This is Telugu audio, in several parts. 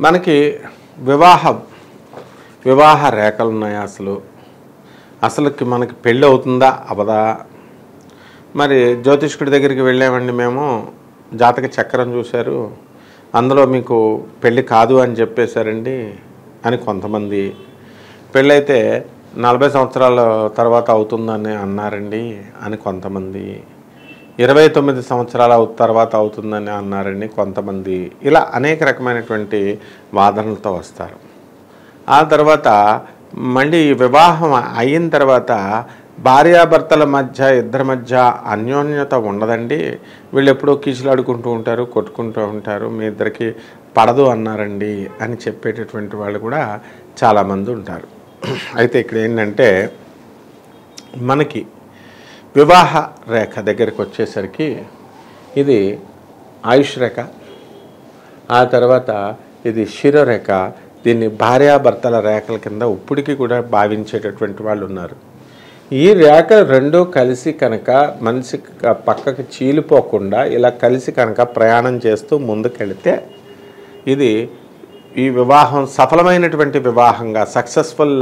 మనకి వివాహ రేఖలు ఉన్నాయి. అసలుకి మనకి పెళ్ళి అవుతుందా అవదా? మరి జ్యోతిష్కుడి దగ్గరికి వెళ్ళామండి మేము, జాతక చక్రం చూశారు, అందులో మీకు పెళ్ళి కాదు అని చెప్పేశారండి అని కొంతమంది, పెళ్ళైతే 40 సంవత్సరాల తర్వాత అవుతుందని అన్నారండి అని కొంతమంది, 29 సంవత్సరాల తర్వాత అవుతుందని అన్నారండి కొంతమంది, ఇలా అనేక రకమైనటువంటి వాదనలతో వస్తారు. ఆ తర్వాత మళ్ళీ వివాహం అయిన తర్వాత భార్యాభర్తల మధ్య ఇద్దరి మధ్య అన్యోన్యత ఉండదండి, వీళ్ళు ఎప్పుడో కీచులాడుకుంటూ ఉంటారు, కొట్టుకుంటూ ఉంటారు, మీ ఇద్దరికి పడదు అన్నారండి అని చెప్పేటటువంటి వాళ్ళు కూడా చాలామంది ఉంటారు. అయితే ఇక్కడ ఏంటంటే మనకి వివాహ రేఖ దగ్గరికి వచ్చేసరికి ఇది ఆయుష్ రేఖ, ఆ తర్వాత ఇది శిరోరేఖ. దీన్ని భార్యాభర్తల రేఖల కింద ఇప్పటికీ కూడా భావించేటటువంటి వాళ్ళు ఉన్నారు. ఈ రేఖ రెండూ కలిసి కనుక మనిషి పక్కకి చీలిపోకుండా ఇలా కలిసి కనుక ప్రయాణం చేస్తూ ముందుకెళితే ఇది ఈ వివాహం సఫలమైనటువంటి వివాహంగా, సక్సెస్ఫుల్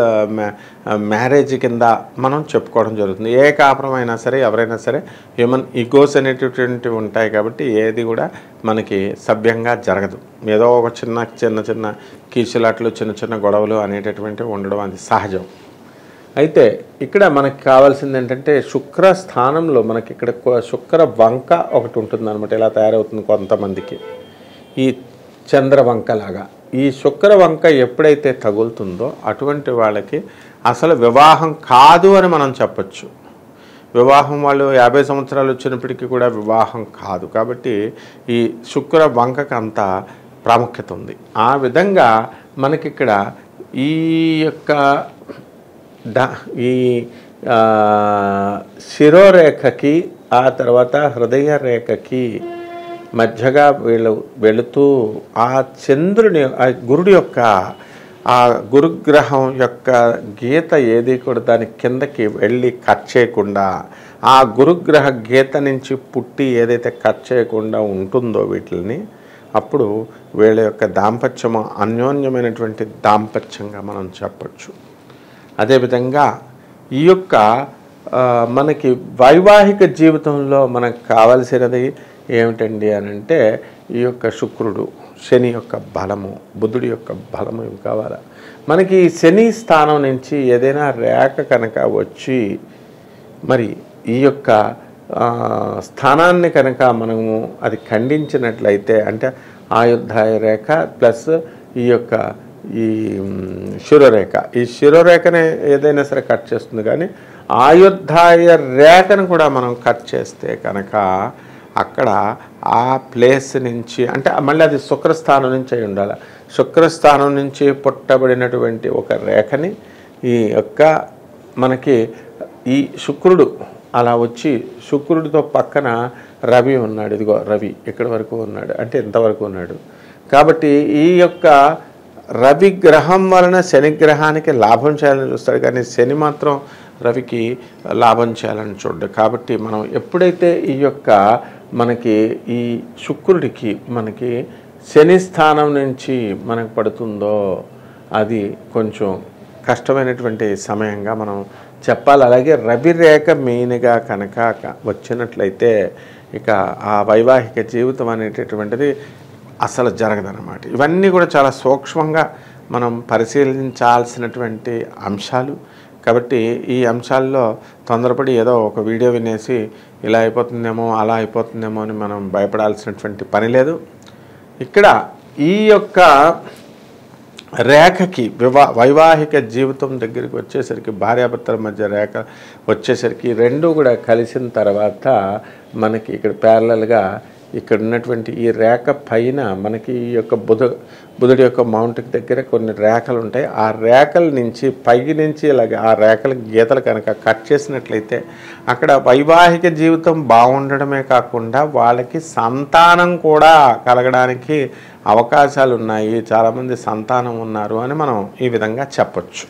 మ్యారేజ్ కింద మనం చెప్పుకోవడం జరుగుతుంది. ఏ కాపురమైనా సరే, ఎవరైనా సరే హ్యూమన్ ఈగోస్ అనేటటువంటివి ఉంటాయి కాబట్టి ఏది కూడా మనకి సభ్యంగా జరగదు. ఏదో ఒక చిన్న కీచులాట్లు, చిన్న గొడవలు అనేటటువంటివి ఉండడం అది సహజం. అయితే ఇక్కడ మనకి కావాల్సింది ఏంటంటే శుక్ర స్థానంలో మనకి ఇక్కడ శుక్ర వంక ఒకటి ఉంటుంది అనమాట. ఇలా తయారవుతుంది కొంతమందికి, ఈ చంద్రవంకలాగా. ఈ శుక్ర వంక ఎప్పుడైతే తగులుతుందో అటువంటి వాళ్ళకి అసలు వివాహం కాదు అని మనం చెప్పచ్చు. వివాహం వాళ్ళు 50 సంవత్సరాలు వచ్చినప్పటికీ కూడా వివాహం కాదు. కాబట్టి ఈ శుక్ర వంకకు అంత ప్రాముఖ్యత ఉంది. ఆ విధంగా మనకిక్కడ ఈ యొక్క ఈ శిరోరేఖకి ఆ తర్వాత హృదయ రేఖకి మధ్యగా వెళుతూ ఆ చంద్రుని, ఆ గురుడి యొక్క, ఆ గురుగ్రహం యొక్క గీత ఏది కూడా దాని కిందకి వెళ్ళి కట్ చేయకుండా, ఆ గురుగ్రహ గీత నుంచి పుట్టి ఏదైతే కట్ చేయకుండా ఉంటుందో వీటిని, అప్పుడు వీళ్ళ యొక్క దాంపత్యము అన్యోన్యమైనటువంటి దాంపత్యంగా మనం చెప్పచ్చు. అదేవిధంగా ఈ యొక్క మనకి వైవాహిక జీవితంలో మనకు కావలసినది ఏమిటండి అని అంటే ఈ యొక్క శుక్రుడు, శని యొక్క బలము, బుధుడి యొక్క బలము ఇవి కావాలా. మనకి శని స్థానం నుంచి ఏదైనా రేఖ కనుక వచ్చి మరి ఈ యొక్క స్థానాన్ని కనుక మనము అది ఖండించినట్లయితే, అంటే ఆయుర్ధాయ రేఖ ప్లస్ ఈ యొక్క ఈ శిరోరేఖ, ఈ శిరోరేఖనే ఏదైనా సరే కట్ చేస్తుంది. కానీ ఆయుర్ధాయ రేఖను కూడా మనం కట్ చేస్తే కనుక అక్కడ ఆ ప్లేస్ నుంచి, అంటే మళ్ళీ అది శుక్రస్థానం నుంచి అయి ఉండాలి. శుక్రస్థానం నుంచి పుట్టబడినటువంటి ఒక రేఖని ఈ యొక్క మనకి ఈ శుక్రుడు అలా వచ్చి, శుక్రుడితో పక్కన రవి ఉన్నాడు. ఇదిగో రవి ఇక్కడి వరకు ఉన్నాడు, అంటే ఇంతవరకు ఉన్నాడు. కాబట్టి ఈ యొక్క రవి గ్రహం వలన శని గ్రహానికి లాభం చేయాలని చూస్తాడు, కానీ శని మాత్రం రవికి లాభం చేయాలని చూడడు. కాబట్టి మనం ఎప్పుడైతే ఈ యొక్క మనకి ఈ శుక్రుడికి మనకి శని స్థానం నుంచి మనకు పడుతుందో అది కొంచెం కష్టమైనటువంటి సమయంగా మనం చెప్పాలి. అలాగే రవి రేఖ మెయిన్గా కనుక వచ్చినట్లయితే ఇక ఆ వైవాహిక జీవితం అనేటటువంటిది అసలు జరగదన్నమాట. ఇవన్నీ కూడా చాలా సూక్ష్మంగా మనం పరిశీలించాల్సినటువంటి అంశాలు. కాబట్టి ఈ అంశాల్లో తొందరపడి ఏదో ఒక వీడియో వినేసి ఇలా అయిపోతుందేమో అలా అయిపోతుందేమో అని మనం భయపడాల్సినటువంటి పని లేదు. ఇక్కడ ఈ యొక్క రేఖకి వైవాహిక జీవితం దగ్గరికి వచ్చేసరికి, భార్యాభర్తల మధ్య రేఖ వచ్చేసరికి రెండు కూడా కలిసిన తర్వాత మనకి ఇక్కడ ప్యారలల్గా ఇక్కడ ఉన్నటువంటి ఈ రేఖ పైన మనకి ఈ యొక్క బుధుడి యొక్క మౌంట్కి దగ్గర కొన్ని రేఖలు ఉంటాయి. ఆ రేఖల నుంచి పైకి నుంచి ఇలాగ ఆ రేఖల గీతలు కనుక కట్ చేసినట్లయితే అక్కడ వైవాహిక జీవితం బాగుండడమే కాకుండా వాళ్ళకి సంతానం కూడా కలగడానికి అవకాశాలు ఉన్నాయి. చాలామంది సంతానం ఉన్నారు అని మనం ఈ విధంగా చెప్పచ్చు.